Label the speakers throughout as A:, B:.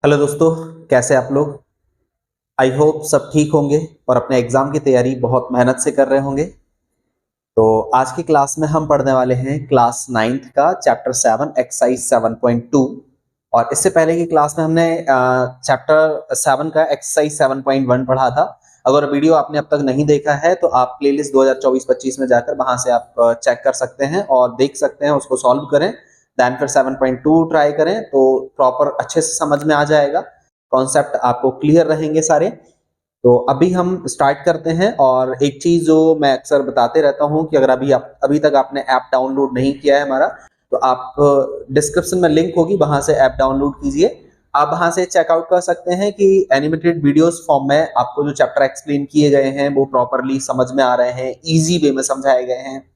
A: Hello दोस्तों, कैसे आप लोग। आई होप सब ठीक होंगे और अपने एग्जाम की तैयारी बहुत मेहनत से कर रहे होंगे। तो आज की क्लास में हम पढ़ने वाले हैं क्लास 9th का चैप्टर 7 एक्सरसाइज 7.2। और इससे पहले की क्लास में हमने चैप्टर 7 का एक्सरसाइज 7.1 पढ़ा था। अगर वीडियो आपने अब तक नहीं देखा है तो आप प्लेलिस्ट 2024-25 में जाकर वहां से आप चेक कर सकते हैं और देख सकते हैं, उसको सॉल्व करें। देन फिर 7.2 ट्राई करें तो प्रॉपर अच्छे से समझ में आ जाएगा, कॉन्सेप्ट आपको क्लियर रहेंगे सारे। तो अभी हम स्टार्ट करते हैं। और एक चीज जो मैं अक्सर बताते रहता हूं कि अगर अभी तक आपने ऐप डाउनलोड नहीं किया है हमारा, तो आप डिस्क्रिप्शन में लिंक होगी, वहां से ऐप डाउनलोड कीजिए। आप वहां से चेकआउट कर सकते हैं कि एनिमेटेड वीडियोस फॉर्म में आपको जो चैप्टर एक्सप्लेन किए गए हैं वो प्रॉपरली समझ में आ रहे हैं, इजी वे में समझाए गए हैं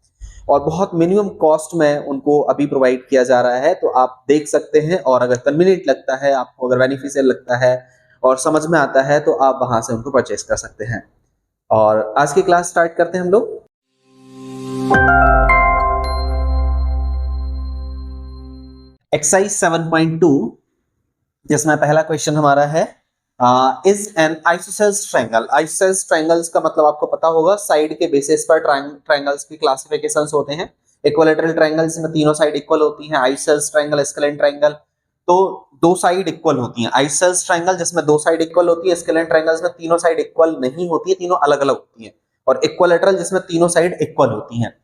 A: और बहुत मिनिमम कॉस्ट में उनको अभी प्रोवाइड किया जा रहा है। तो आप देख सकते हैं और अगर कन्वीनियंट लगता है आपको, अगर बेनिफिशियल लगता है और समझ में आता है तो आप वहां से उनको परचेस कर सकते हैं। और आज की क्लास स्टार्ट करते हैं हम लोग। एक्सरसाइज 7.2 जिसमें पहला क्वेश्चन हमारा है, is an isosceles triangle. Isosceles triangles का मतलब आपको पता होगा, साइड के बेसिस पर ट्रायंगल्स की क्लासिफिकेशंस होते हैं। इक्विलैटरल ट्रायंगल्स में तीनों साइड इक्वल होती हैं, आइसोसेल्स ट्रायंगल, स्केलेन ट्रायंगल तो दो साइड इक्वल होती हैं। आइसोसेल्स ट्रायंगल जिसमें दो साइड इक्वल होती है, स्केलेन ट्रायंगल्स में तीनों साइड इक्वल नहीं होती है, तीनों अलग अलग होती हैं। और इक्विलैटरल जिसमें तीनों साइड इक्वल होती हैं।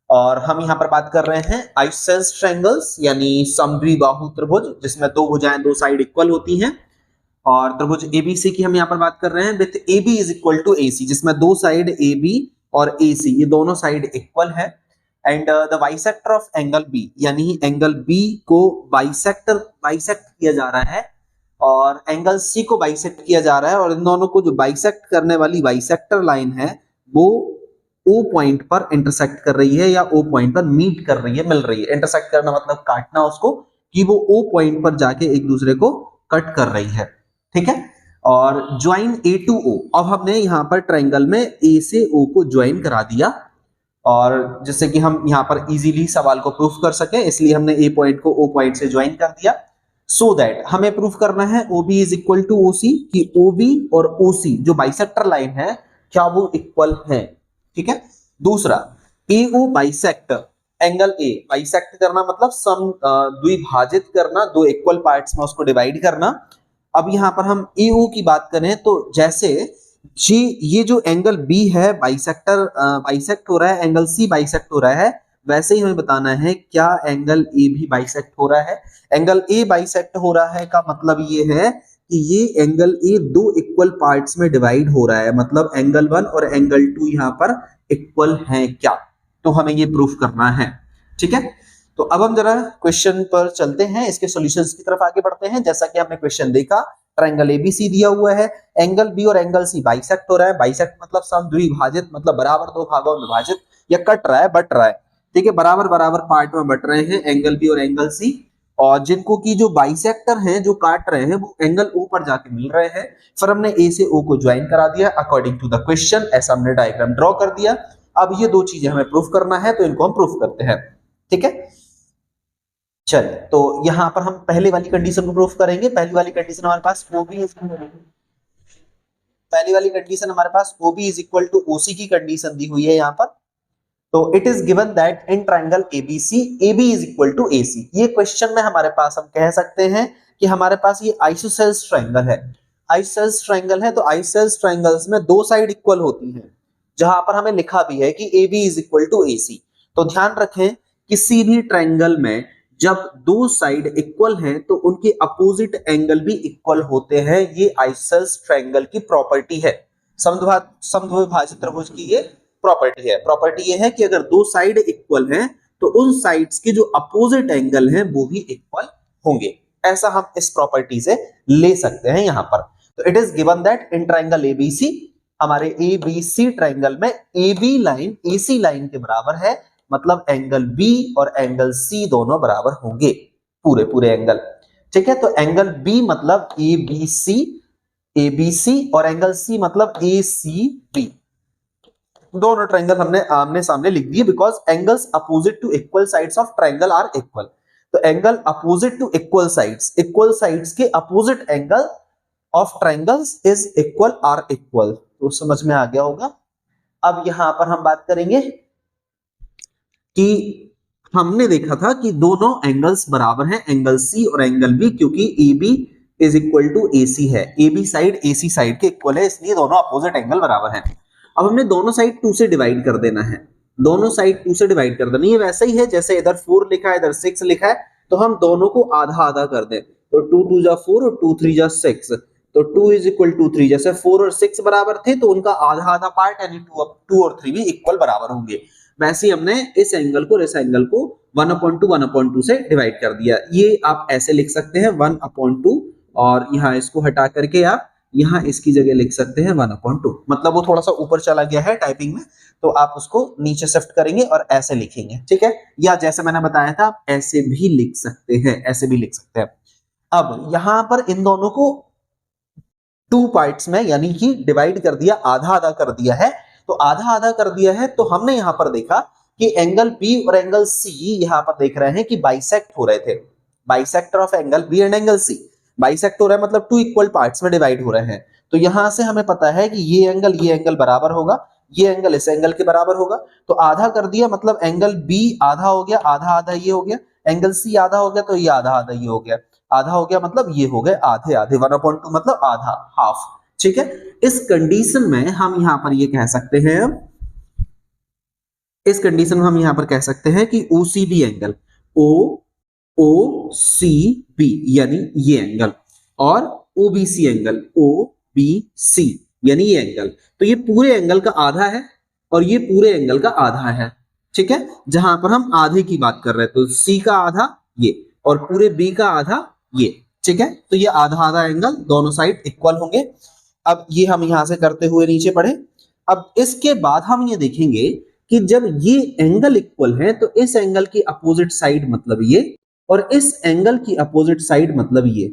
A: और हम यहाँ पर बात कर रहे हैं आइसोसेल्स ट्रायंगल्स यानी समद्विबाहु त्रिभुज जिसमें दो भुजाएं दो साइड इक्वल होती हैं। और त्रिभुज एबीसी की हम यहाँ पर बात कर रहे हैं with AB is equal to AC, जिसमें दो साइड AB और AC ये दोनों साइड इक्वल है। And the bisector of angle B, यानी एंगल B को बाइसेक्ट किया जा रहा है और एंगल C को बाइसेक्ट किया जा रहा है। और इन दोनों को जो बाइसेक्ट करने वाली बाइसेक्टर लाइन है वो O पॉइंट पर इंटरसेक्ट कर रही है या O पॉइंट पर मीट कर रही है, मिल रही है। इंटरसेक्ट करना मतलब काटना उसको, कि वो O पॉइंट पर जाके एक दूसरे को कट कर रही है। ठीक है। और ज्वाइन A टू O, अब हमने यहां पर ट्रायंगल में A से O को ज्वाइन करा दिया और जिससे कि हम यहां पर इजीली सवाल को प्रूफ कर सके, इसलिए हमने A पॉइंट को O पॉइंट से ज्वाइन कर दिया। सो दैट हमें प्रूफ करना है OB is equal to OC, कि OB और OC जो बाइसेक्टर लाइन है क्या वो इक्वल है। ठीक है। दूसरा, AO bisect angle A, bisect करना मतलब सम द्विभाजित करना, दो इक्वल पार्ट्स में उसको डिवाइड करना। अब यहां पर हम AO की बात करें तो जैसे जी ये जो एंगल B है बाइसेक्ट हो रहा है, एंगल C बाइसेक्ट हो रहा है, वैसे ही हमें बताना है क्या एंगल A भी बाइसेक्ट हो रहा है। एंगल A बाइसेक्ट हो रहा है का मतलब ये है कि ये एंगल A दो इक्वल पार्ट्स में डिवाइड हो रहा है, मतलब एंगल 1 और एंगल 2 यहाँ पर इक्वल है क्या, तो हमें ये प्रूफ करना है। ठीक है। तो अब हम जरा क्वेश्चन पर चलते हैं, इसके सॉल्यूशंस की तरफ आगे बढ़ते हैं। जैसा कि हमने क्वेश्चन देखा, ट्रायंगल ABC दिया हुआ है, एंगल B और एंगल C बाइसेक्ट हो रहा है। बाइसेक्ट मतलब समद्विभाजित, मतलब बराबर दो भागों में विभाजित या कट रहा है, बट रहा है। ठीक है, बराबर बराबर पार्ट में बट रहे हैं एंगल B और एंगल C, और जिनको की जो बाइसेक्टर हैं जो काट रहे हैं वो एंगल O पर जाके मिल रहे हैं। फिर हमने A से O को ज्वाइन करा दिया अकॉर्डिंग टू द क्वेश्चन, ऐसा हमने डायग्राम ड्रॉ कर दिया। अब ये दो चीजें हमें प्रूफ करना है तो इनको हम प्रूफ करते हैं। ठीक है। चलिए, तो यहां पर हम पहले वाली कंडीशन को प्रूफ करेंगे। पहली वाली कंडीशन हमारे पास OB is equal to OC की कंडीशन दी हुई है यहाँ पर। तो it is given that in triangle ABC AB is equal to AC। ये क्वेश्चन में हमारे पास हम कह सकते हैं कि हमारे पास ये आइसोसेल्स ट्रायंगल है। आइसोसेल्स ट्रायंगल है तो आइसोसेल्स ट्रायंगल्स में दो साइड इक्वल होती हैं, जहां पर हमें लिखा भी है कि AB is equal to AC। तो ध्यान रखें, किसी भी ट्रायंगल में जब दो साइड इक्वल हैं तो उनके अपोजिट एंगल भी इक्वल होते हैं। ये आइसोसेल्स ट्रायंगल की प्रॉपर्टी है, समद्विभाजित त्रिभुज की ये प्रॉपर्टी है। प्रॉपर्टी ये है कि अगर दो साइड इक्वल हैं तो उन साइड्स के जो अपोजिट एंगल हैं वो भी इक्वल होंगे। ऐसा हम इस प्रॉपर्टी से ले सकते हैं यहां पर। तो it is given that in triangle ABC, हमारे ABC ट्रायंगल में AB लाइन AC लाइन के बराबर है, मतलब एंगल B और एंगल C दोनों बराबर होंगे, पूरे पूरे एंगल। ठीक है। तो एंगल B मतलब ABC और एंगल C मतलब ACB। दोनों ट्रायंगल हमने आमने सामने लिख दिए, because angles opposite to equal sides of triangle are equal. तो angle opposite to equal sides के opposite angle of triangles is equal are equal. तो समझ में आ गया होगा। अब यहां पर हम बात करेंगे कि हमने देखा था कि दोनों एंगल्स बराबर हैं, एंगल सी और एंगल बी, क्योंकि a b is equal to a c है, a b side a c side के इक्वल है, इसलिए दोनों अपोजिट एंगल बराबर हैं। अब हमने दोनों साइड 2 से डिवाइड कर देना है, दोनों साइड 2 से डिवाइड कर देना। ये वैसा ही है जैसे इधर 4 लिखा है इधर 6 लिखा है, तो हम दोनों को आधा आधा कर दें, तो 2 2 जा 4 और 2 3 जा 6, तो 2 इज इक्वल टू 3। जैसे 4 और 6 बराबर थे तो उनका आधा आधा पार्ट यानी 2 और 3 भी इक्वल बराबर होंगे। वैसे ही हमने इस एंगल को और इस एंगल को 1/2 से डिवाइड कर दिया। ये आप ऐसे लिख सकते हैं 1/2, और यहाँ इसको हटा करके आप यहाँ इसकी जगह लिख सकते हैं 1/2। मतलब वो थोड़ा सा ऊपर चला गया है टाइपिंग में, तो आप उसको नीचे शिफ्ट करेंगे और ऐसे लिखेंगे, ठीक है। या जैसे मैंने बताया था आप ऐसे भी लिख सकते हैं, ऐसे भी लिख सकते हैं। अब यहां पर इन दोनों को 2 पार्ट्स में यानी कि डिवाइड कर दिया, आधा आधा कर दिया है। तो आधा आधा कर दिया है तो हमने यहां पर देखा कि एंगल बी और एंगल सी यहां पर देख रहे हैं कि बाइसेक्ट हो रहे थे, bisector of angle B and angle C bisect हो रहा है, मतलब 2 इक्वल पार्ट्स में डिवाइड हो रहे हैं। तो यहां से हमें पता है कि ये एंगल बराबर होगा, ये एंगल इस एंगल के बराबर होगा। तो आधा कर दिया मतलब एंगल बी आधा हो गया, आधा आधा ये हो गया, एंगल सी आधा हो गया तो ये आधा आधा ये हो गया, आधा हो गया मतलब ये हो गए आधे आधे, 1/2 मतलब आधा, हाफ, ठीक है। इस कंडीशन में हम यहां पर ये कह सकते हैं, इस कंडीशन में हम यहां पर कह सकते हैं कि OCB एंगल, OCB यानी ये एंगल, और OBC एंगल, OBC यानी ये एंगल, तो ये पूरे एंगल का आधा है और ये पूरे एंगल का आधा है, ठीक है। जहां पर हम आधे की बात कर रहे हैं तो C का आधा ये और पूरे B का आधा ये, ठीक है। तो ये आधा आधा एंगल दोनों साइड इक्वल होंगे। अब ये हम यहां से करते हुए नीचे पढ़े। अब इसके बाद हम ये देखेंगे कि जब ये एंगल इक्वल है तो इस एंगल की अपोजिट साइड मतलब ये और इस एंगल की अपोजिट साइड मतलब ये,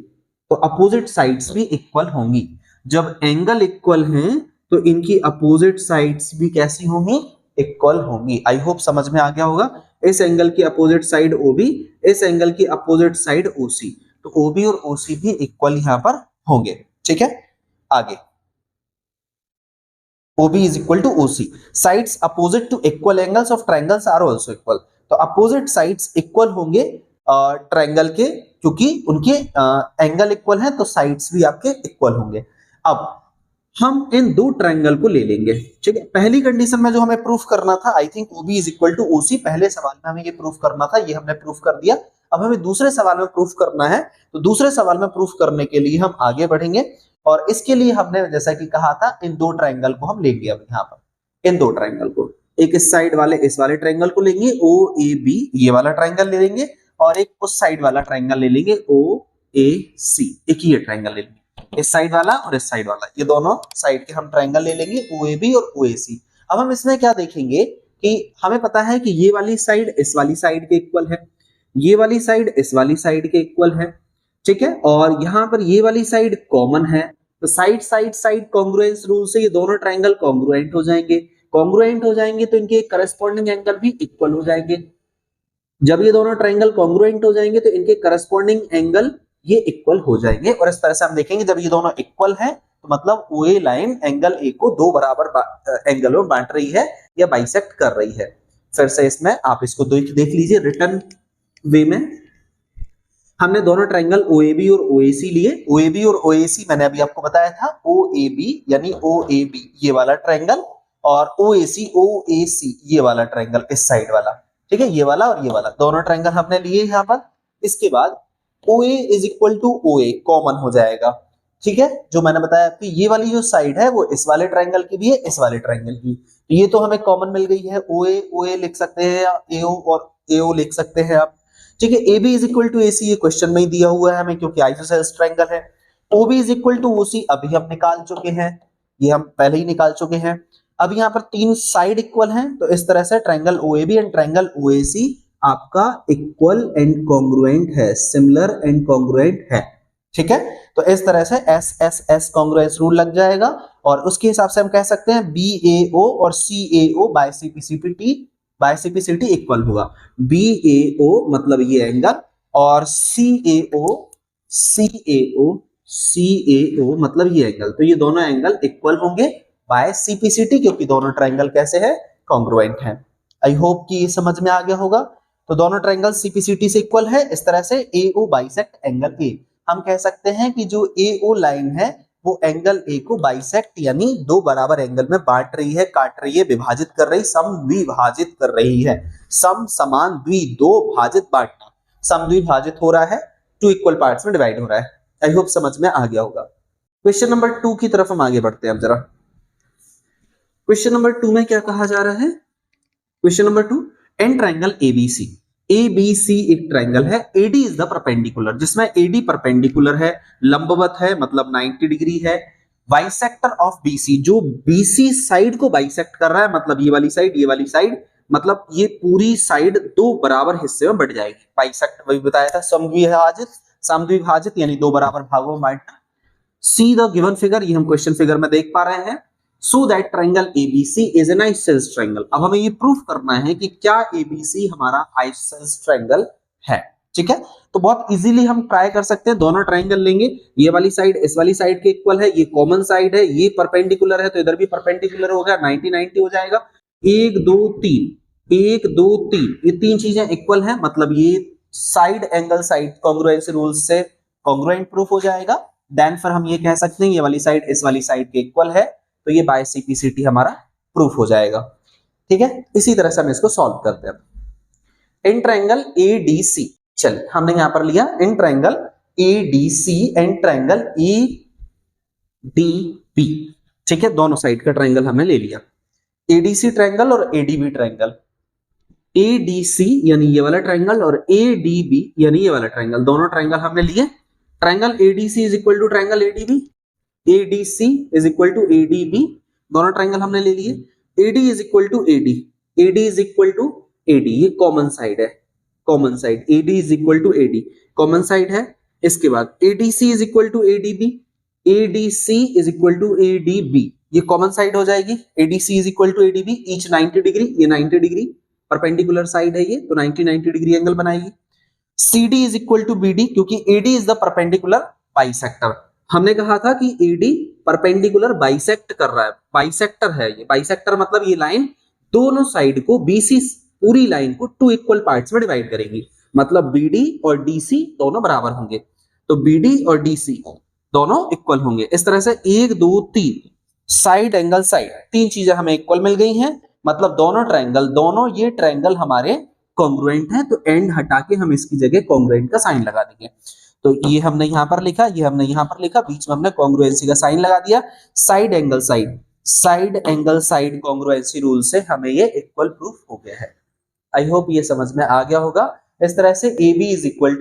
A: तो अपोजिट साइड्स भी इक्वल होंगी। जब एंगल इक्वल हैं तो इनकी अपोजिट साइड्स भी कैसी होंगी, इक्वल होंगी। आई होप समझ में आ गया होगा। इस एंगल की अपोजिट साइड OB, इस एंगल की अपोजिट साइड OC, तो OB और OC भी इक्वल यहां पर होंगे, ठीक है। आगे OB is equal to OC. Sides opposite to equal angles of triangles are also equal. तो अपोजिट साइड्स इक्वल होंगे ट्रायंगल के, क्योंकि उनके एंगल इक्वल है तो साइड्स भी आपके इक्वल होंगे। अब हम इन दो ट्रायंगल को ले लेंगे, ठीक है। पहली कंडीशन में जो हमें प्रूफ करना था, I think OB is equal to OC, पहले सवाल में हमें ये प्रूफ करना था, ये हमने प्रूफ कर दिया। अब हमें दूसरे सवाल में प्रूफ करना है, तो दूसरे सवाल में प्रूफ करने के लिए हम आगे बढ़ेंगे और इसके लिए हमने जैसा कि कहा था इन दो ट्रायंगल को हम लेंगे। अब यहाँ पर इन दो ट्रायंगल को, एक इस साइड वाले इस वाले ट्रायंगल को लेंगे OAB, ये वाला ट्रायंगल ले लेंगे, और एक उस साइड वाला ट्रायंगल ले लेंगे OAC, एक ही ट्रायंगल ले लेंगे, इस साइड वाला और इस साइड वाला, ये दोनों साइड के हम ट्रायंगल ले लेंगे OAB और OAC। अब हम इसमें क्या देखेंगे कि हमें पता है कि ये वाली साइड इस वाली साइड के इक्वल है, ये वाली साइड इस वाली साइड के इक्वल है, ठीक है। और यहां पर ये वाली साइड कॉमन है, तो side side side congruence rule से ये दोनों ट्रायंगल कॉन्ग्रुएंट हो जाएंगे। कॉन्ग्रुएंट हो जाएंगे तो इनके करस्पॉन्डिंग एंगल भी इक्वल हो जाएंगे। जब ये दोनों ट्रायंगल कॉन्ग्रुएंट हो जाएंगे तो इनके करस्पॉन्डिंग एंगल ये इक्वल हो जाएंगे। और इस तरह से हम देखेंगे जब ये दोनों इक्वल है तो मतलब OA लाइन एंगल A को दो बराबर एंगल में बांट रही है या बाइसेक्ट कर रही है। फिर से इसमें आप इसको देख लीजिए रिटर्न वे में। हमने दोनों ट्रायंगल OAB और OAC लिए। OAB और OAC मैंने अभी आपको बताया था, OAB यानी OAB ये वाला ट्रायंगल और OAC ये वाला ट्रायंगल इस साइड वाला, ठीक है, ये वाला और ये वाला दोनों ट्रायंगल हमने लिए यहाँ पर। इसके बाद OA is equal to OA common हो जाएगा, ठीक है। जो मैंने बताया कि ये वाली जो साइड है वो इस वाले ट्रायंगल की भी है, इस वाले ट्रायंगल की, तो ये तो हमें कॉमन मिल गई है। OA लिख सकते हैं या AO और AO लिख सकते हैं आप, ठीक है। AB is equal to AC ये क्वेश्चन में ही दिया हुआ है हमें क्योंकि आइसोसेलेस ट्रायंगल है। OB is equal to OC अभी हम निकाल चुके हैं, ये हम पहले ही निकाल चुके हैं। अब यहाँ पर तीन साइड इक्वल हैं, तो इस तरह से triangle OAB and triangle OAC आपका इक्वल एंड कॉन्ग्रुएंट है, सिमिलर एंड कॉन्ग्रुएंट है, ठीक है। तो इस तरह से SSS कॉन्ग्रुएंस रूल लग जाएगा और उसके हिसाब से हम कह सकते हैं BAO और CAO बाय CPCT इक्वल होगा। BAO मतलब ये एंगल और CAO मतलब ये एंगल, तो ये दोनों एंगल इक्वल होंगे बाय CPCT, क्योंकि दोनों ट्रायंगल कैसे है, कॉन्ग्रुएंट हैं। आई होप कि ये समझ में आ गया होगा। तो दोनों ट्रायंगल CPCT से इक्वल है। इस तरह से AO बाइसेक्ट एंगल A। हम कह सकते हैं कि जो AO लाइन है वो एंगल A को बाइसेक्ट यानी दो बराबर एंगल में बांट रही है, काट रही है, विभाजित कर रही, समद्विभाजित कर रही है। सम समान द्वि, दो भाजित बांटना, समद्विभाजित हो रहा है, टू इक्वल पार्ट्स में डिवाइड हो रहा है। आई होप समझ में आ गया होगा। क्वेश्चन नंबर 2 की तरफ हम आगे बढ़ते हैं। अब जरा क्वेश्चन नंबर 2 में क्या कहा जा रहा है। Question number 2, an triangle ABC एक ट्रायंगल है, AD इज द परपेंडिकुलर, जिसमें AD परपेंडिकुलर है, लंबवत है मतलब 90 डिग्री है, बाइसेक्टर ऑफ BC, जो BC साइड को बाइसेक्ट कर रहा है, मतलब ये वाली साइड, मतलब ये पूरी साइड दो बराबर हिस्से में बट जाएगी। बाइसेक्ट वही बताया था, समद्विभाजित यानी दो बराबर भागों में बांटना। सी द गिवन फिगर, ये हम क्वेश्चन फिगर में देख पा रहे हैं। So that triangle ABC is an isosceles triangle. अब हमें ये प्रूफ करना है कि क्या ABC हमारा आइसोसेलेस ट्रायंगल है। ठीक है, तो बहुत इजीली हम ट्राई कर सकते हैं। दोनों ट्रायंगल लेंगे, ये वाली साइड इस वाली साइड के इक्वल है, ये कॉमन साइड है, ये परपेंडिकुलर है तो इधर भी परपेंडिकुलर हो गया, 90-90 हो जाएगा। 1 2 3 ये तीन चीजें इक्वल है, मतलब ये side angle side congruency rule से कॉन्ग्रुएंट प्रूफ हो जाएगा। देन फिर हम ये कह सकते हैं ये वाली साइड इस वाली साइड के इक्वल है, तो ये बाय CPCT हमारा प्रूफ हो जाएगा। ठीक है, इसी तरह से हम इसको सॉल्व करते हैं। इन ट्रायंगल ADC, चलिए हमने यहां पर लिया in triangle ADC and triangle ADB। ठीक है, दोनों साइड का ट्रायंगल हमने ले लिया, ADC ट्रायंगल और ADB ट्रायंगल। ADC यानी ये वाला ट्रायंगल और ADB यानी ये वाला ट्रायंगल, दोनों ट्रायंगल हमने लिए। Triangle ADC is equal to triangle ADB, ADC is equal to ADB, दोनों ट्रायंगल हमने ले लिए। AD is equal to AD is equal to AD, ये कॉमन साइड है, common side AD is equal to AD common side है। इसके बाद ADC is equal to ADC is equal to ADB, ये कॉमन साइड हो जाएगी। ADC is equal to ADB, each 90 degree, ये 90 degree perpendicular side है ये, तो 90 डिग्री एंगल बनाएगी। CD is equal to BD, क्योंकि AD is the perpendicular bisector. हमने कहा था कि AD परपेंडिकुलर बाइसेक्ट कर रहा है, बाइसेक्टर है ये। बाइसेक्टर मतलब ये लाइन दोनों साइड को BC पूरी लाइन को टू इक्वल पार्ट्स में डिवाइड करेगी, मतलब BD और DC दोनों बराबर होंगे, तो BD और DC दोनों इक्वल होंगे। इस तरह से 1 2 3 साइड एंगल साइड, तीन चीजें हमें इक्वल मिल गई हैं, मतलब दोनों ये ट्रायंगल हमारे कॉन्ग्रुएंट हैं। तो एंड हटा के हम इसकी जगह कॉन्ग्रुएंट का साइन लगा देंगे। तो ये हमने यहां पर लिखा, ये हमने यहां पर लिखा, बीच में हमने कॉन्ग्रुएंसी का साइन लगा दिया। Side angle side congruency rule से हमें ये इक्वल प्रूफ हो गया है। आई होप ये समझ में आ गया होगा। इस तरह से AB is equal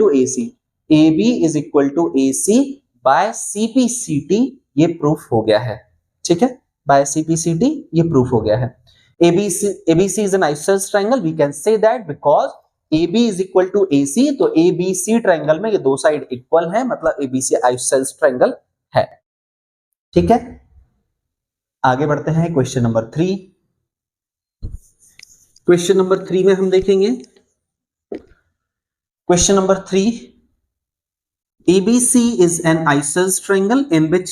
A: to AC by CPCT, ये प्रूफ हो गया है। ठीक है, बाय CPCT ये प्रूफ हो गया है। ABC is an isosceles triangle, we can say that because AB is equal to AC, तो ABC ट्रायंगल में ये दो साइड इक्वल है, मतलब ABC isosceles ट्रायंगल है। ठीक है, आगे बढ़ते हैं क्वेश्चन नंबर 3। क्वेश्चन नंबर 3 में हम देखेंगे, question number 3, ABC is an isosceles triangle in which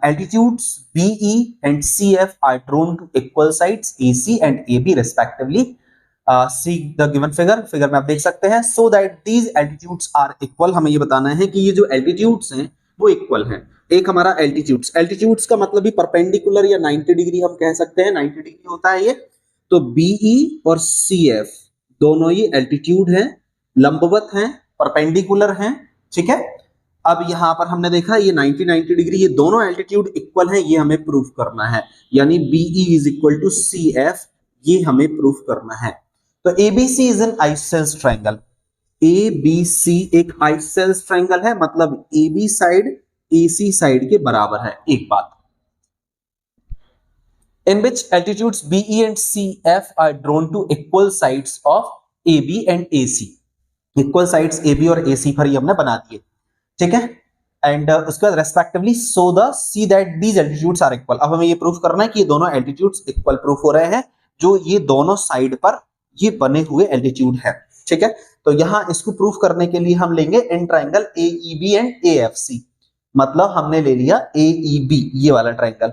A: altitudes BE and CF are drawn to equal sides AC and AB respectively. See the given figure में आप देख सकते हैं। So that these altitudes are equal, हमें ये बताना है कि ये जो altitudes हैं वो इक्वल हैं। एक हमारा altitudes का मतलब भी परपेंडिकुलर या 90 डिग्री हम कह सकते हैं, 90 डिग्री होता है ये। तो BE और CF दोनों ही एल्टीट्यूड हैं, लंबवत हैं, परपेंडिकुलर हैं। ठीक है, अब यहां पर हमने देखा ये 90 डिग्री, ये दोनों एल्टीट्यूड इक्वल है, ये हमें प्रूफ करना है, यानी BE is equal to CF, ये हमें प्रूफ करना है। तो ABC is an isosceles triangle, ABC एक आइसोसेलेस ट्रायंगल है, मतलब AB साइड AC साइड के बराबर है। एक बात, in which altitudes BE and CF are drawn to equal sides of AB and AC, equal sides AB और AC पर ये हमने बना दिए। ठीक है, एंड उसके बाद respectively see that these altitudes are equal. अब हमें ये प्रूफ करना है कि ये दोनों एल्टीट्यूड्स इक्वल प्रूफ हो रहे हैं, जो ये दोनों साइड पर ये बने हुए एल्टीट्यूड है। ठीक है, तो यहां इसको प्रूफ करने के लिए हम लेंगे इन ट्राइंगल AEB एंड AFC, मतलब हमने ले लिया AEB ये वाला ट्राइंगल,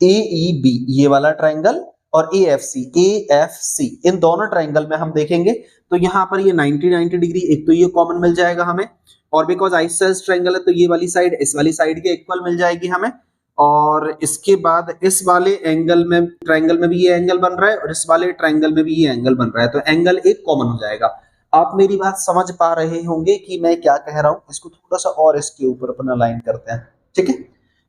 A: AEB ये वाला ट्राइंगल और AFC इन दोनों ट्राइंगल में हम देखेंगे तो यहाँ पर ये 90 डिग्री एक तो ये कॉमन मिल जाएगा हमें, और बिकॉज आइसोसेलेस ट्राइंगल है तो ये वाली साइड इस वाली साइड के इक्वल मिल जाएगी हमें, और इसके बाद इस वाले एंगल में ट्राइंगल में भी ये एंगल बन रहा है और इस वाले ट्राइंगल में भी ये एंगल बन रहा है, तो एंगल एक कॉमन हो जाएगा। आप मेरी बात समझ पा रहे होंगे कि मैं क्या कह रहा हूं, इसको थोड़ा सा और इसके ऊपर अपना लाइन करते हैं, ठीक है।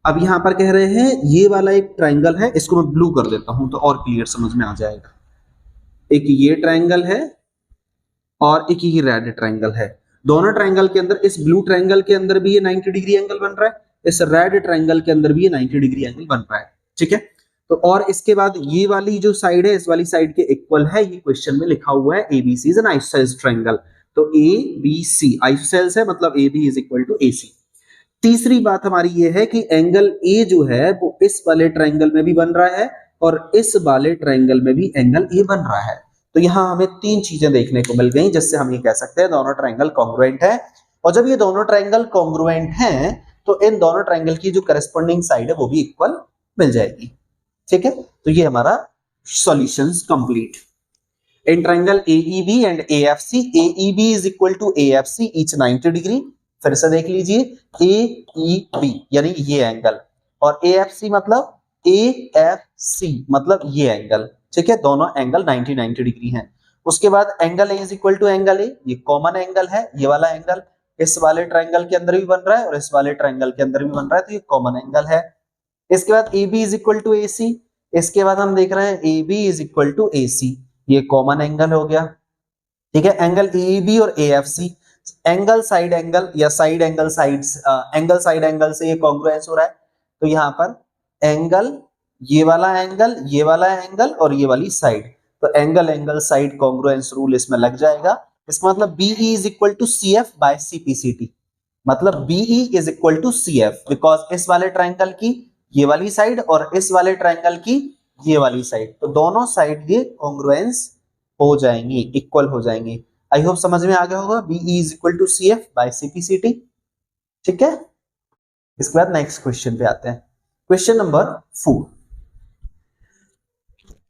A: अब यहां पर कह रहे हैं ये वाला एक ट्राइंगल है, इसको मैं ब्लू कर देता हूं तो और क्लियर समझ में आ जाएगा। एक ये ट्राइंगल है और एक ये रेड ट्राइंगल है, दोनों ट्राइंगल के अंदर इस ब्लू ट्राइंगल के अंदर भी ये 90 डिग्री एंगल बन रहा है, इस रेड ट्राइंगल के अंदर भी ये 90 डिग्री एंगल बन रहा है, ठीक है। तो और इसके बाद ये वाली जो साइड है इस वाली साइड के इक्वल है, ये क्वेश्चन में लिखा हुआ है ABC is an isosceles triangle, तो ABC आइसोसेलेस है मतलब AB is equal to AC। तीसरी बात हमारी ये है कि एंगल A जो है वो इस वाले ट्राइंगल में भी बन रहा है और इस वाले ट्राइंगल में भी एंगल A बन रहा है, तो यहां हमें तीन चीजें देखने को मिल गई जिससे हम ये कह सकते हैं दोनों ट्राइंगल कॉन्ग्रुएंट है, और जब ये दोनों ट्राइंगल कॉन्ग्रुएंट हैं तो इन दोनों ट्राइंगल की जो करस्पॉन्डिंग साइड है वो भी इक्वल मिल जाएगी, ठीक है। तो ये हमारा solutions complete. In triangle AEB and AFC, AEB is equal to AFC each 90 degree, फिर से देख लीजिए AEB यानी ये एंगल और AFC मतलब AFC मतलब ये एंगल, ठीक है, दोनों एंगल 90 डिग्री हैं। उसके बाद angle A is equal to angle A, ये कॉमन एंगल है, ये वाला एंगल इस वाले ट्राइंगल के अंदर भी बन रहा है और इस वाले ट्राइंगल के अंदर भी बन रहा है, तो ये कॉमन एंगल है। इसके बाद AB is equal to AC, इसके बाद हम देख रहे हैं AB is equal to AC, ये कॉमन एंगल हो गया, ठीक है। एंगल AEB और AFC एंगल साइड एंगल या side angle sides, angle side angle से ये कॉन्ग्रुएंस हो रहा है, तो यहाँ पर एंगल ये वाला एंगल और ये वाली साइड, तो angle angle side congruence rule इसमें लग जाएगा। इसका मतलब BE is equal to CF by CPCT, मतलब BE is equal to CF because इस वाले ट्राइंगल की ये वाली साइड और इस वाले ट्राइंगल की ये वाली साइड, तो दोनों साइड ये कॉन्ग्रुएंस हो जाएंगी, इक्वल हो जाएंगी। आई होप समझ में आ गया होगा, BE is equal to CF by CPCT, ठीक है। इसके बाद नेक्स्ट क्वेश्चन पे आते हैं, क्वेश्चन नंबर 4।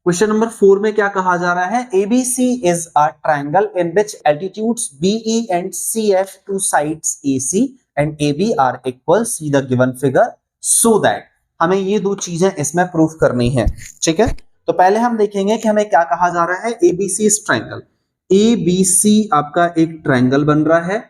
A: क्वेश्चन नंबर 4 में क्या कहा जा रहा है, ABC is a triangle in which altitudes BE and CF two sides AC and AB are equal, see the given figure so that, हमें ये दो चीजें इसमें प्रूफ करनी है, ठीक है। तो पहले हम देखेंगे कि हमें क्या कहा जा रहा है, ABC इज ट्राइंगल, ABC आपका एक ट्राइंगल बन रहा है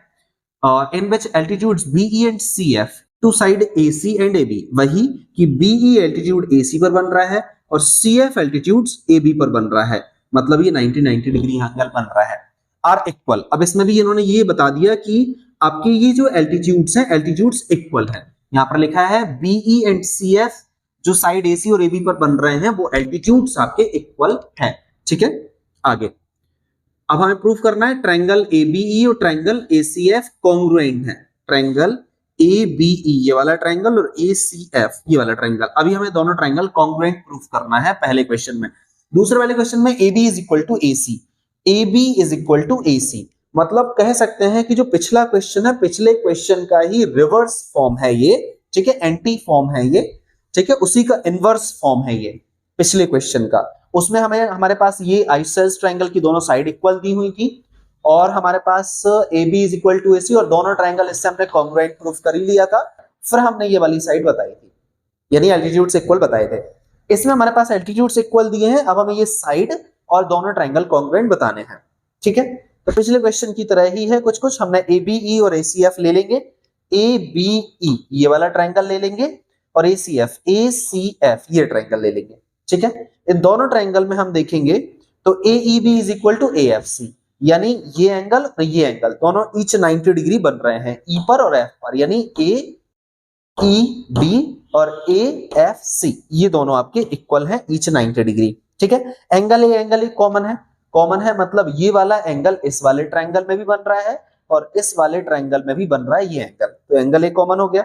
A: और in which altitudes BE and CF to side AC and AB, वही कि BE एल्टीट्यूड AC पर बन रहा है और CF एल्टीट्यूड्स AB पर बन रहा है, मतलब ये 90 डिग्री एंगल बन रहा है, आर इक्वल। अब इसमें भी इन्होंने ये बता दिया कि आपके ये जो एल्टीट्यूड्स हैं एल्टीट्यूड्स इक्वल है, यहाँ पर लिखा है BE एंड CF जो साइड AC और AB पर बन रहे हैं वो एल्टीट्यूड्स आपके इक्वल हैं, ठीक है। आगे अब हमें प्रूफ करना है ट्राइंगल ABE और ट्राइंगल ACF कॉन्ग्रुएंट है, ट्राइंगल ABE ये वाला ट्राइंगल और ACF ये वाला ट्राइंगल, अभी हमें दोनों ट्राइंगल कॉन्ग्रुएंट प्रूफ करना है पहले क्वेश्चन में। दूसरे वाले क्वेश्चन में AB is equal to AC, AB is equal to AC, मतलब कह सकते हैं कि जो पिछला क्वेश्चन है पिछले क्वेश्चन का ही रिवर्स फॉर्म है ये, ठीक है, एंटी फॉर्म है ये, ठीक है, उसी का इनवर्स फॉर्म है ये पिछले क्वेश्चन का। उसमें हमें हमारे पास ये आइसोसेलेस ट्राइंगल की दोनों साइड इक्वल दी हुई थी और हमारे पास AB is equal to AC और दोनों ट्राइंगल इससे हमने कॉन्ग्रुएंट प्रूफ कर ही लिया था, फिर हमने ये वाली साइड बताई थी, यानी एल्टीट्यूड्स इक्वल बताए थे। इसमें हमारे पास एल्टीट्यूड्स इक्वल दिए हैं, अब हमें ये साइड और दोनों ट्राइंगल कॉन्ग्रुएंट बताने हैं, ठीक है। तो पिछले क्वेश्चन की तरह ही है कुछ हमने ABE और ACF ले लेंगे, ABE ये वाला ट्राइंगल ले लेंगे और ACF ये ट्राइंगल ले लेंगे, ठीक है। इन दोनों ट्राइंगल में हम देखेंगे तो AEB is equal to AFC, यानी ये एंगल और ये एंगल दोनों ईच 90 डिग्री बन रहे हैं E पर और F पर, यानी AEB और AFC ये दोनों आपके इक्वल हैं ईच 90 डिग्री, ठीक है। एंगल A कॉमन है मतलब ये वाला एंगल इस वाले ट्राइंगल में भी बन रहा है और इस वाले ट्राइंगल में भी बन रहा है ये एंगल, तो एंगल A कॉमन हो गया।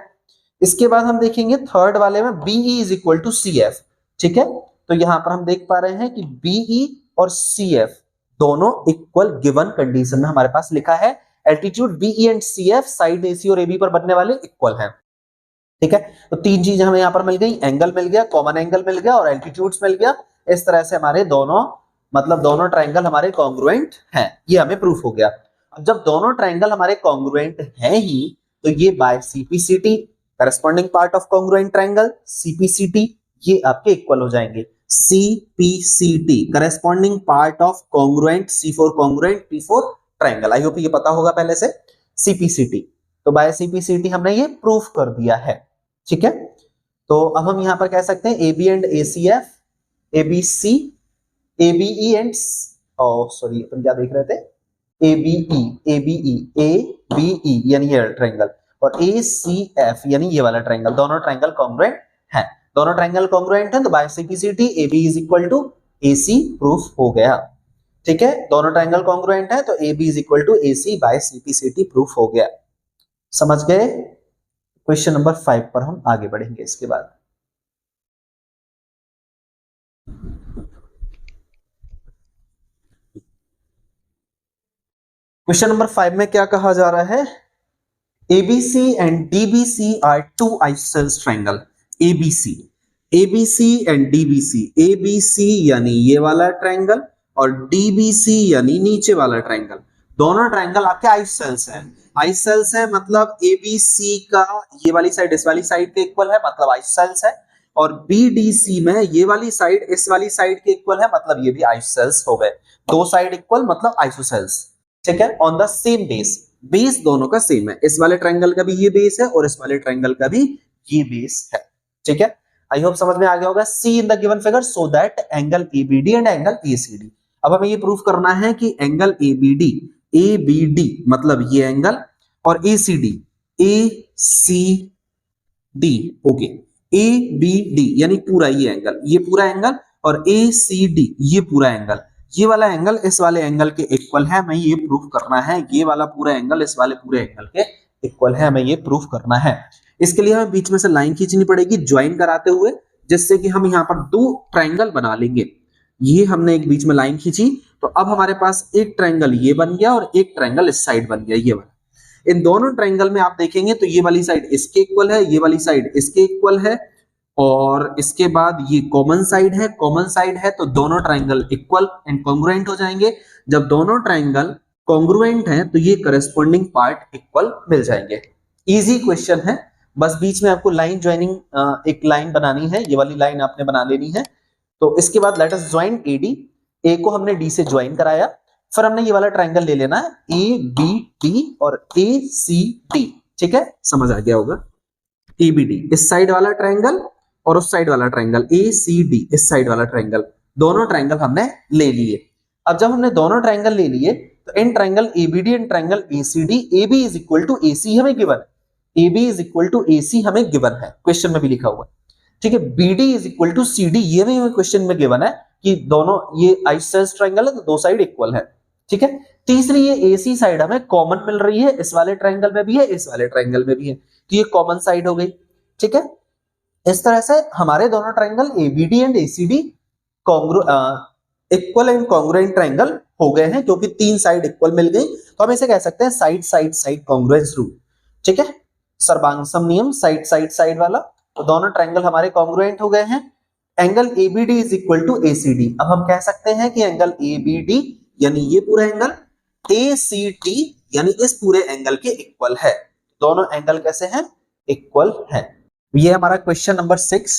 A: इसके बाद हम देखेंगे थर्ड वाले में BE is equal to CF, ठीक है। तो यहां पर हम देख पा रहे हैं कि BE और CF दोनों इक्वल गिवन कंडीशन में हमारे पास लिखा है altitude BE and CF side AC और एबी पर बनने वाले इक्वल हैं। ठीक है, तो तीन चीजें हमें यहां पर मिल गई, एंगल मिल गया, कॉमन एंगल मिल गया और एल्टीट्यूड्स मिल गया। इस तरह से हमारे दोनों ट्रायंगल हमारे कॉन्ग्रुएंट हैं, ये हमें प्रूफ हो गया। अब जब दोनों ट्रायंगल हमारे कॉन्ग्रुएंट हैं ही तो ये by CPCT corresponding part of congruent triangle CPCT ये आपके इक्वल हो जाएंगे। CPCT corresponding part of congruent C4 congruent P4 triangle, I hope ये पता होगा पहले से सीपीसीटी। तो बाय सीपीसीटी हमने ये प्रूफ कर दिया है। ठीक है, तो अब हम यहां पर कह सकते हैं AB and ACF, ABC, ABE and sorry अपन क्या देख रहे थे, ABE यानी ये ट्रायंगल और ACF यानी ये वाला ट्रायंगल, दोनों ट्रायंगल कॉन्ग्रुएंट हैं। दोनों ट्रायंगल कॉन्ग्रुएंट हैं तो by CPCT AB is equal to AC proof हो गया। ठीक है, दोनों ट्रायंगल कॉन्ग्रुएंट है तो AB is equal to AC by CPCT proof हो गया। समझ गए? क्वेश्चन नंबर 5 पर हम आगे बढ़ेंगे इसके बाद। क्वेश्चन नंबर 5 में क्या कहा जा रहा है, ABC and DBC are two isosceles triangle. ABC and DBC, ABC यानी ये वाला ट्रायंगल और DBC यानी नीचे वाला ट्रायंगल, दोनों ट्रायंगल आपके आइसोसेल्स हैं। आइसोसेल्स है मतलब ABC का ये वाली साइड इस वाली साइड के इक्वल है मतलब आइसोसेल्स है, और BDC में ये वाली साइड इस वाली साइड के इक्वल है मतलब ये भी आइसोसेल्स हो गए। दो साइड इक्वल मतलब आइसोसेल्स। ठीक है, ऑन द सेम बेस दोनों का सेम है, इस वाले ट्रायंगल का भी ये बेस है और इस वाले ट्रायंगल का भी ये बेस है। ठीक है, आई होप समझ में आ गया होगा। See in the given figure so that angle ABD and angle ACD। अब हमें ये प्रूफ करना है कि एंगल ABD मतलब ये एंगल और ACD ओके, ABD यानी पूरा ये पूरा एंगल और ACD ये पूरा एंगल, ये वाला एंगल इस वाले एंगल के इक्वल है, हमें ये प्रूफ करना है। ये वाला पूरा एंगल इस वाले पूरे एंगल के इक्वल है, हमें ये प्रूफ करना है। इसके लिए हमें बीच में से लाइन खींचनी पड़ेगी ज्वाइन कराते हुए, जिससे कि हम यहाँ पर दो ट्रायंगल बना लेंगे। ये हमने एक बीच में लाइन खींची तो अब हमारे पास एक ट्रायंगल ये बन गया और एक ट्रायंगल इस साइड बन गया, ये वाला। इन दोनों ट्रायंगल में आप देखेंगे तो ये वाली साइड इसके इक्वल है, ये वाली साइड इसके इक्वल है और इसके बाद ये कॉमन साइड है तो दोनों ट्रायंगल इक्वल एंड कॉन्ग्रुएंट हो जाएंगे। जब दोनों ट्रायंगल कॉन्ग्रुएंट हैं तो ये करस्पॉन्डिंग पार्ट इक्वल मिल जाएंगे। इजी क्वेश्चन है, बस बीच में आपको लाइन ज्वाइनिंग एक लाइन बनानी है, ये वाली लाइन आपने बना लेनी है। तो इसके बाद let us join AD, A को हमने D से ज्वाइन कराया, फिर हमने ये वाला ट्रायंगल ले लेना है ABD और ACD। ठीक है, समझ आ गया होगा। ABD इस साइड वाला ट्रायंगल और उस साइड वाला ट्रायंगल ACD इस साइड वाला ट्रायंगल, दोनों ट्रायंगल हमने ले लिए। अब जब हमने दोनों ट्रायंगल ले लिए तो in triangle ABD and triangle ACD AB is equal to AC हमें गिवन है, AB is equal to AC हमें गिवन है, क्वेश्चन में भी लिखा हुआ है। ठीक है, BD is equal to CD ये भी हमें क्वेश्चन में गिवन है कि दोनों ये आइसोसेल्स ट्रायंगल है तो दो साइड इक्वल है। ठीक है, तीसरी ये AC साइड हमें कॉमन मिल रही है, इस वाले ट्रायंगल में भी है इस वाले ट्रायंगल में भी है, तो ये कॉमन साइड हो गई। ठीक है, इस तरह से हमारे दोनों triangle ABD and ACD equal and congruent triangle हो गए हैं, क्योंकि तीन साइड इक्वल मिल गई। तो हम इसे कह सकते हैं साइड कॉन्ग्रुएंस रूल। ठीक है, सर्बांगसम नियम साइड वाला। तो दोनों ट्रायंगल हमारे कॉन्ग्रुएंट हो गए हैं। Angle ABD is equal to ACD, अब हम कह सकते हैं कि एंगल ABD यानी ये पूरा एंगल ACD यानी इस पूरे एंगल के इक्वल है। दोनों एंगल कैसे हैं? इक्वल है। ये हमारा क्वेश्चन नंबर 6।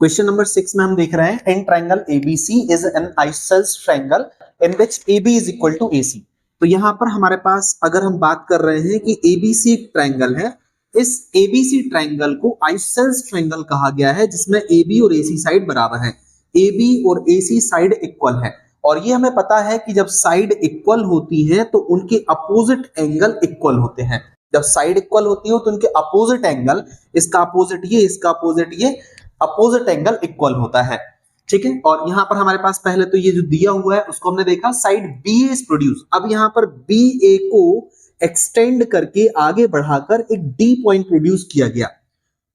A: क्वेश्चन नंबर 6 में हम देख रहे हैं in triangle ABC is an isosceles triangle in which AB is equal to AC। तो यहां पर हमारे पास अगर हम बात कर रहे हैं कि ABC एक ट्रायंगल है, इस ABC ट्रायंगल को आइसोसेल्स ट्रायंगल कहा गया है, जिसमें AB और AC साइड बराबर है, AB और AC साइड इक्वल है। और ये हमें पता है कि जब साइड इक्वल होती है तो उनके अपोजिट एंगल इक्वल होते हैं। जब साइड इक्वल होती हो तो उनके अपोजिट एंगल, इसका अपोजिट ये, इसका अपोजिट ये, अपोजिट एंगल इक्वल होता है। ठीक है, और यहां पर हमारे पास पहले तो ये जो दिया हुआ है उसको हमने देखा साइड BA इज प्रोड्यूस। अब यहां पर BA को एक्सटेंड करके आगे बढ़ाकर एक D पॉइंट प्रोड्यूस किया गया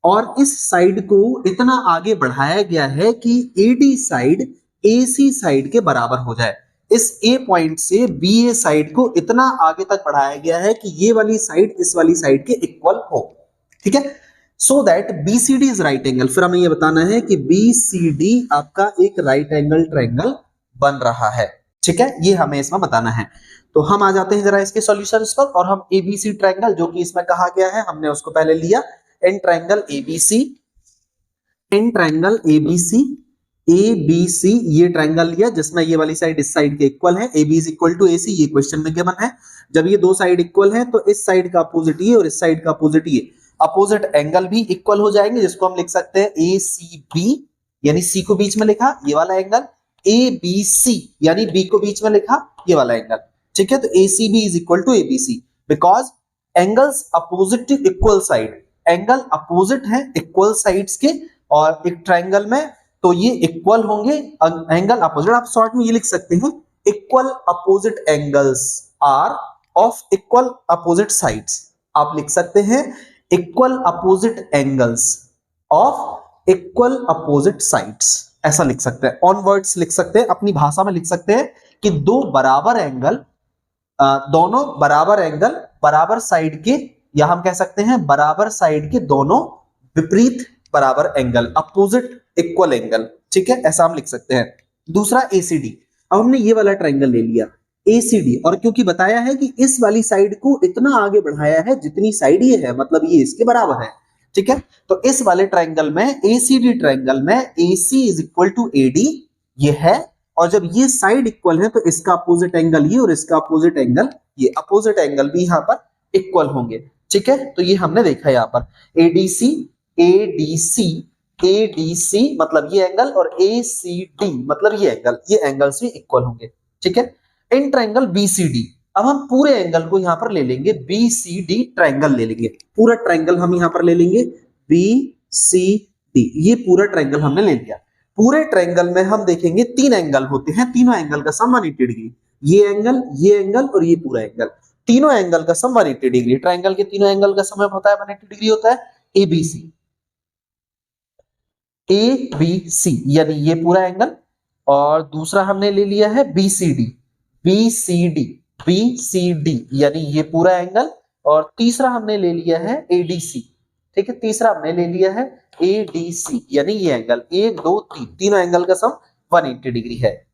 A: और इस साइड को इतना आगे बढ़ाया गया है कि AD साइड AC साइड के बराबर हो जाए। इस ए पॉइंट से बी ए साइड को इतना आगे तक बढ़ाया गया है कि ये वाली साइड इस वाली साइड के इक्वल हो, ठीक है। So that BCD is right angle. फिर हमें ये बताना है कि बीसीडी आपका एक राइट एंगल ट्रायंगल बन रहा है, ठीक है, ये हमें इसमें बताना है। तो हम आ जाते हैं जरा इसके सॉल्यूशंस पर, और हम एबीसी ट्रायंगल जो कि इसमें कहा गया है हमने उसको पहले लिया। In triangle ABC, in triangle ABC, ABC ये ट्रायंगल लिया जिसमें ये वाली साइड इस साइड के इक्वल है, AB is equal to AC, ये क्वेश्चन में गिवन है। जब ये दो साइड इक्वल है तो इस साइड का अपोजिट ये और इस साइड का अपोजिट ये, अपोजिट एंगल भी इक्वल हो जाएंगे, जिसको हम लिख सकते हैं ACB, यानी C को बीच में लिखा ये वाला एंगल, ABC यानी B को बीच में लिखा ये वाला एंगल, ठीक है। तो ACB is equal to ABC because angles opposite to equal side, angle opposite है इक्वल साइड्स के, और एक ट्रायंगल में तो ये इक्वल होंगे एंगल अपोजिट। आप शॉर्ट में ये लिख सकते हैं equal opposite angles are of equal opposite sides, आप लिख सकते हैं equal opposite angles of equal opposite sides, ऐसा लिख सकते हैं। ऑन वर्ड्स लिख सकते हैं, अपनी भाषा में लिख सकते हैं कि दो बराबर एंगल, दोनों बराबर एंगल बराबर साइड के, या हम कह सकते हैं बराबर साइड के दोनों विपरीत बराबर एंगल, अपोजिट इक्वल एंगल, ठीक है, ऐसा हम लिख सकते हैं। दूसरा ACD, अब हमने ये वाला ट्रायंगल ले लिया ACD, और क्योंकि बताया है कि इस वाली साइड को इतना आगे बढ़ाया है जितनी साइड ये है, मतलब ये इसके बराबर है, ठीक है। तो इस वाले ट्रायंगल में ACD ट्रायंगल में AC is equal to AD ये है, और जब ये साइड इक्वल है तो इसका अपोजिट एंगल ये और इसका अपोजिट एंगल ये, अपोजिट एंगल भी यहां पर इक्वल होंगे, ठीक है। तो ये हमने देखा यहां पर ADC ADC ADC मतलब ये एंगल, और ACD मतलब ये एंगल, ये एंगल्स भी इक्वल होंगे, ठीक है। इन ट्रायंगल BCD, अब हम पूरे एंगल को यहां पर ले लेंगे, BCD ट्रायंगल ले लेंगे, पूरा ट्रायंगल हम यहां पर ले लेंगे BCD, ये पूरा ट्रायंगल हमने ले लिया। पूरे ट्रायंगल में हम देखेंगे तीन एंगल होते हैं, तीनों एंगल का सम 180 डिग्री, ये एंगल और ये पूरा एंगल, तीनों एंगल का सम 180 डिग्री। ट्रायंगल के तीनों एंगल का सम होता है 180 डिग्री होता है। ABC ABC यानी ये पूरा एंगल, और दूसरा हमने ले लिया है BCD BCD यानी ये पूरा एंगल, और तीसरा हमने ले लिया है ADC, ठीक है, तीसरा हमने ले लिया है ADC यानी ये एंगल, 1 2 3 तीनों एंगल का सम 180 डिग्री है,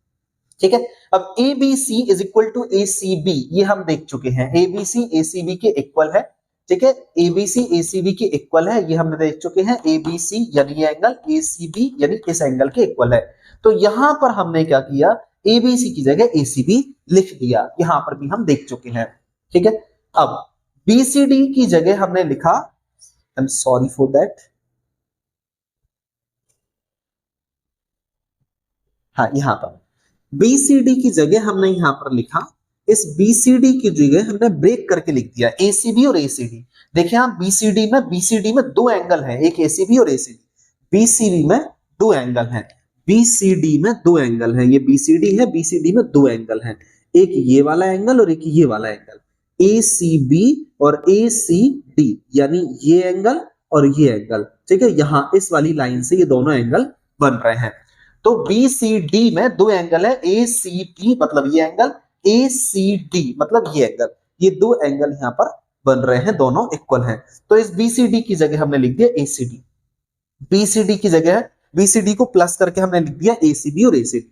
A: ठीक है। अब ABC is equal to ACB ये हम देख चुके हैं, ABC ACB के इक्वल है, ठीक है, ABC ACB के इक्वल है, ये हमने देख चुके हैं। ABC यानी ये एंगल, ACB यानी इस एंगल के इक्वल है। तो यहां पर हमने क्या किया, ABC की जगह ACB लिख दिया, यहां पर भी हम देख चुके हैं, ठीक है। अब BCD की जगह हमने लिखा, I am sorry for that, हाँ यहां पर BCD की जगह हमने यहां पर लिखा, इस BCD की जगह हमने ब्रेक करके लिख दिया ACB और ACD। देखिए आप BCD में दो एंगल है, एक ACB और ACD, BCD में दो एंगल है, BCD में दो एंगल है, ये BCD है, BCD में दो एंगल है, एक ये वाला एंगल और एक ये वाला एंगल, ACB और ACD यानी ये एंगल और ये एंगल, ठीक है। यहां इस वाली लाइन से ये दोनों एंगल बन रहे हैं। तो BCD में दो एंगल है, ACB मतलब ये एंगल, ACD मतलब ये एंगल, ये दो एंगल यहां पर बन रहे हैं, दोनों इक्वल हैं। तो इस BCD की जगह हमने लिख दिया ACD, BCD की जगह BCD को प्लस करके हमने लिख दिया ACB और ACD,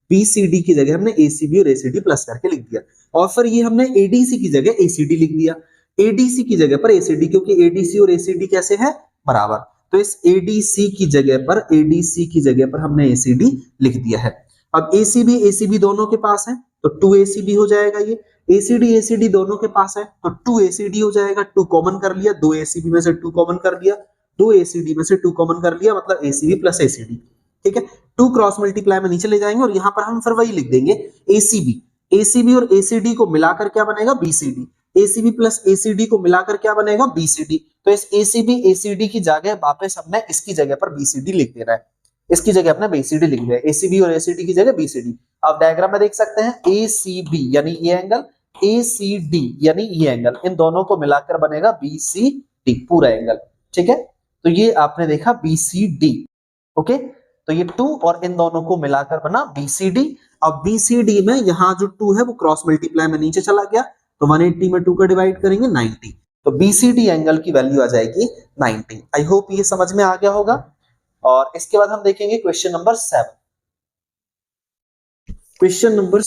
A: BCD की जगह हमने ACB और ACD प्लस करके लिख दिया, और फिर ये हमने ADC की जगह ACD लिख दिया, ADC की जगह पर ACD, क्योंकि ADC और ACD कैसे है, बराबर। तो इस ADC की जगह पर हमने ACD लिख दिया है। अब ACB दोनों के पास है तो 2ACB हो जाएगा, ये ACD दोनों के पास है तो 2ACD हो जाएगा, 2 कॉमन कर लिया, 2ACB में से 2 कॉमन कर लिया, 2ACD में से 2 कॉमन कर लिया, मतलब ACB प्लस ACD, ठीक है। 2 क्रॉस मल्टीप्लाई में नीचे ले जाएंगे और यहां पर हम फिर वही लिख देंगे ACB और ACD को मिलाकर क्या बनेगा, BCD, ACB प्लस ACD को मिलाकर क्या बनेगा, BCD। तो इस ACD की जगह वापस हमने इसकी जगह पर BCD लिख देना है, इसकी जगह अपने BCD लिख दिया, ACB और ACD की जगह BCD। आप डायग्राम में देख सकते हैं ACB यानी ये एंगल, ACD यानी ये एंगल, इन दोनों को मिलाकर बनेगा BCD पूरा एंगल, ठीक है। तो ये आपने देखा BCD, ओके। तो ये 2 और इन दोनों को मिलाकर बना BCD। अब BCD में यहाँ जो 2 है वो क्रॉस मल्टीप्लाई में नीचे चला गया, तो 180 में 2 का डिवाइड करेंगे 90, तो BCD एंगल की वैल्यू आ जाएगी 90। आई होप ये समझ में आ गया होगा। और इसके बाद हम देखेंगे क्वेश्चन नंबर 7। क्वेश्चन नंबर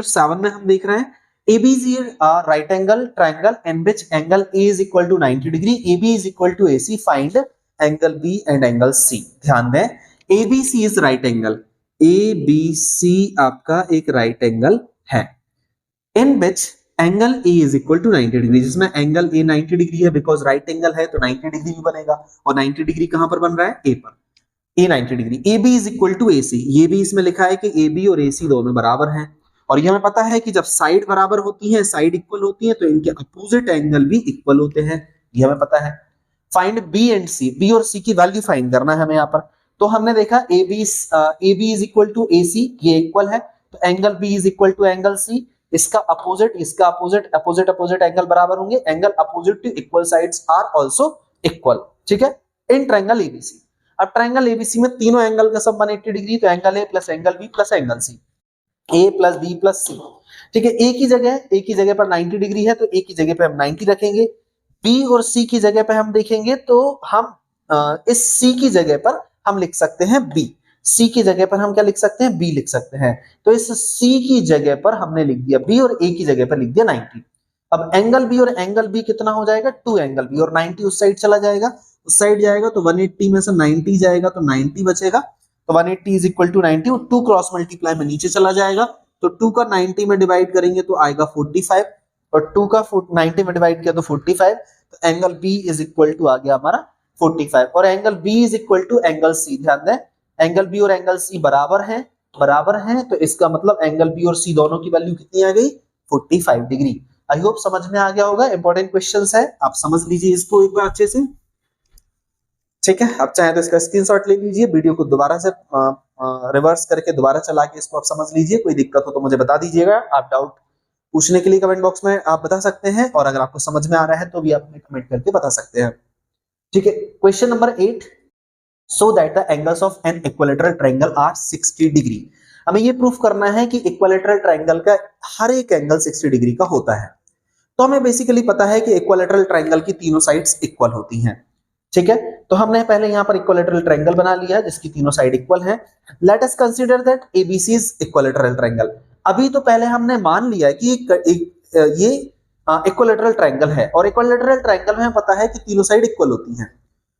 A: 7 में हम देख रहे हैं AB is a right angle triangle in which angle A is equal to 90 degree, AB is equal to AC, find angle B and angle C। ध्यान दें, ABC is right angle, ABC आपका एक right angle है, in which angle A is equal to 90 degree, जिसमें angle A 90 degree है, because right angle है तो 90 degree भी बनेगा, और 90 डिग्री कहां पर बन रहा है? A पर, A 90 degree. AB is equal to AC, ये भी इसमें लिखा है कि AB और AC दोनों बराबर हैं, और ये हमें पता है कि जब साइड बराबर होती है, साइड इक्वल होती है, तो इनके अपोजिट एंगल भी इक्वल होते हैं, ये हमें पता है। Find B and C, B और सी की वैल्यू फाइंड करना है हमें यहाँ पर। तो हमने देखा AB is equal to AC, ये इक्वल है, तो angle B is equal to angle C, इसका अपोजिट, इसका अपोजिट, अपोजिट अपोजिट एंगल बराबर होंगे, angle opposite to equal sides are also equal, ठीक है, इन ट्रायंगल ABC। अब ट्रायंगल ABC में तीनों एंगल का सम 180 डिग्री, तो angle A plus angle B plus angle C, A plus B plus C, ठीक है। A की जगह पर 90 डिग्री है, तो A की जगह पे हम 90 रखेंगे, B और C की जगह पे हम देखेंगे तो हम इस C की जगह पर हम लिख सकते हैं B, C की जगह पर हम क्या लिख सकते हैं? B लिख सकते हैं। तो इस C की जगह पर हमने लिख दिया B और A की जगह पर लिख दिया 90। अब एंगल B और एंगल B कितना हो जाएगा? 2 एंगल B, और 90 उस साइड चला जाएगा, उस साइड जाएगा तो 180 में से 90 जाएगा तो 90 बचेगा, तो 180 इज इक्वल टू 90, और 2 क्रॉस मल्टीप्लाई में नीचे चला जाएगा, तो 2 का 90 में डिवाइड करेंगे तो आएगा 45, और 2 का 90 में डिवाइड किया तो 45, तो angle B is equal to आ गया हमारा 45, और angle B is equal to angle C। ध्यान दें, एंगल B और एंगल C बराबर हैं, तो इसका मतलब एंगल B और C दोनों की वैल्यू कितनी आ गई? 45 डिग्री। आई होप समझ में आ गया होगा, इंपॉर्टेंट क्वेश्चंस है, आप समझ लीजिए इसको एक बार अच्छे से, ठीक है। आप चाहे तो इसका स्क्रीनशॉट ले लीजिए, वीडियो को दोबारा से रिवर्स करके दोबारा चला के इसको आप समझ लीजिए, कोई दिक्कत हो तो मुझे बता दीजिएगा। आप डाउट पूछने के लिए कमेंट बॉक्स में आप बता सकते हैं, और अगर आपको समझ में आ रहा है तो भी आप कमेंट करके बता सकते हैं, ठीक है। Question number 8, so that the angles of an equilateral triangle are 60 degree. हमें ये प्रूफ करना है कि इक्विलैटरल ट्रायंगल का हर एक एंगल 60 डिग्री का होता है। तो हमें बेसिकली पता है कि इक्विलैटरल ट्रायंगल की तीनों साइड्स इक्वल होती हैं, ठीक है। तो हमने पहले यहाँ पर इक्विलैटरल ट्रायंगल बना लिया जिसकी तीनों साइड इक्वल हैं। Let us consider that ABC is equilateral triangle. अभी तो पहले हमने मान लिया कि ये इक्विलैटरल ट्रायंगल है, और इक्विलैटरल ट्रायंगल में पता है कि तीनों साइड इक्वल होती हैं।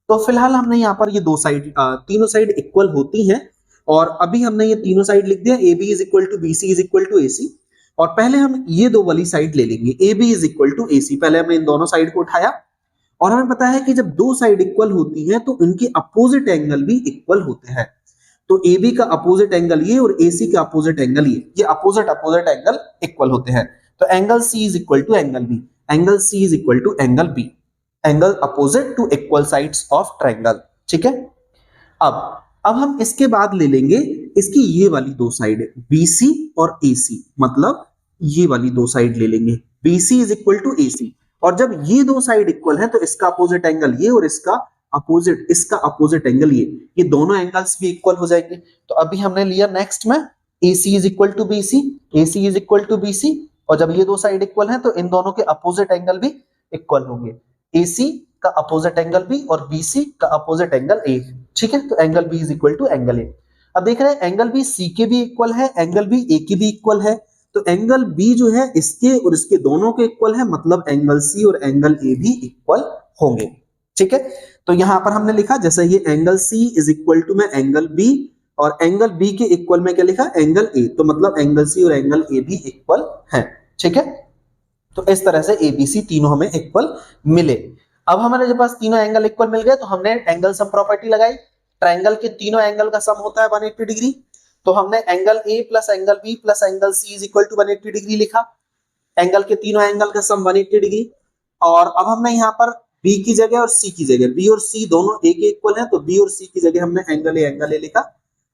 A: तो फिलहाल हमने यहाँ पर ये तीनों साइड इक्वल होती हैं, और अभी हमने ये तीनों साइड लिख दिया, AB is equal to BC is equal to AC। और पहले हम ये दो वाली साइड ले लेंगे, AB is equal to AC। पहले हमने इन दोनों साइड को उठाया, और हमें पता है कि जब दो साइड इक्वल होती हैं तो इनके अपोजिट एंगल भी इक्वल होते हैं। तो AB का अपोजिट एंगल ये और AC का अपोजिट एंगल ये अपोजिट एंगल इक्वल होते हैं। तो angle C is equal to angle B, angle C is equal to angle B, angle opposite to equal sides of triangle, ठीक है। अब हम इसके बाद ले लेंगे इसकी ये वाली दो साइड BC और AC, मतलब ये वाली दो साइड ले लेंगे, BC is equal to AC। और जब ये दो साइड इक्वल है तो इसका अपोजिट एंगल ये और इसका अपोजिट एंगल ये दोनों एंगल्स भी इक्वल हो जाएंगे। तो अभी हमने लिया नेक्स्ट में AC is equal to BC, AC is equal to BC, और जब ये दो साइड इक्वल हैं तो इन दोनों के अपोजिट एंगल भी इक्वल होंगे, AC का अपोजिट एंगल B और BC का अपोजिट एंगल A, ठीक है। तो angle B is equal to angle A। अब देख रहे हैं एंगल B C के भी इक्वल है, एंगल B A के भी इक्वल है, तो एंगल B जो है इसके और इसके दोनों के इक्वल है, मतलब एंगल C और एंगल A भी इक्वल होंगे, ठीक है। तो यहां पर हमने लिखा जैसे ये angle C is equal to में एंगल B, और एंगल B के इक्वल में क्या लिखा? एंगल A, तो मतलब एंगल C और एंगल A भी इक्वल हैं, ठीक है। तो इस तरह से ABC तीनों हमें इक्वल मिले। अब हमारे पास तीनों एंगल इक्वल मिल गए, तो हमने एंगल सम प्रॉपर्टी लगाई। ट्रायंगल के तीनों एंगल का सम होता है 180 डिग्री, तो हमने angle A plus angle B plus angle C is equal to 180 degree लिखा। एंगल के तीनों एंगल का सम 180 डिग्री, और अब हमने यहाँ पर B की जगह और C की जगह, B और C दोनों A के इक्वल हैं, तो B और C की जगह हमने एंगल A लिखा।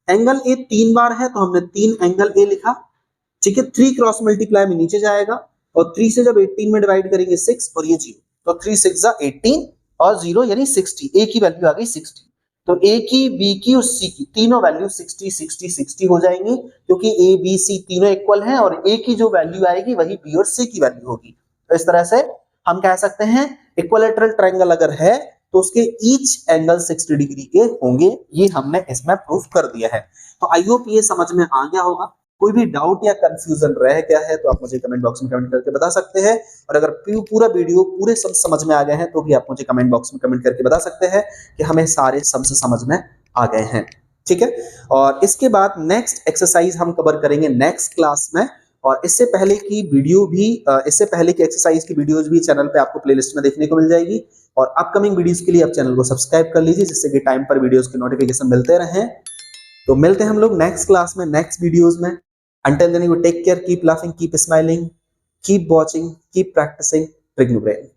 A: एंगल A 3 बार है तो हमने 3 एंगल A लिखा, ठीक है। 3 क्रॉस मल्टीप्लाई में नीचे जाएगा, और 3 से जब 18 में डिवाइड करेंगे 6 और ये 0, तो 3 6 18 और 0 यानी 60, A की वैल्यू आ गई 60। तो ए की, बी की और सी की तीनों वैल्यू 60 60 60 हो जाएंगी, क्योंकि ए बी सी तीनों इक्वल हैं और ए की जो वैल्यू आएगी वही बी और सी की वैल्यू होगी। तो इस तरह से हम कह सकते हैं इक्विलैटरल ट्रायंगल अगर है तो उसके ईच एंगल 60 डिग्री के होंगे। ये हमने इसमें प्रूफ कर दिया है। तो आई होप ये समझ में आ गया होगा। कोई भी डाउट या कंफ्यूजन रह गया है तो आप मुझे कमेंट बॉक्स में कमेंट करके बता सकते हैं, और अगर पूरा वीडियो पूरे सम समझ में आ गए हैं तो भी आप मुझे कमेंट बॉक्स में कमेंट करके बता सकते हैं कि हमें सारे सम समझ में आ गए हैं। ठीक है, और इसके बाद नेक्स्ट एक्सरसाइज हम कवर करेंगे नेक्स्ट क्लास में, और इससे पहले की वीडियो भी, इससे पहले की एक्सरसाइज की वीडियोस भी चैनल पे आपको प्लेलिस्ट में देखने को मिल जाएगी। और अपकमिंग वीडियोस के लिए आप चैनल को सब्सक्राइब कर लीजिए, जिससे कि टाइम पर वीडियोस की नोटिफिकेशन मिलते रहें। तो मिलते हैं हम लोग नेक्स्ट क्लास में, नेक्स्ट वीडियोस में। Until then, you take care, keep laughing, keep smiling, keep watching, keep practicing Trignu Brain.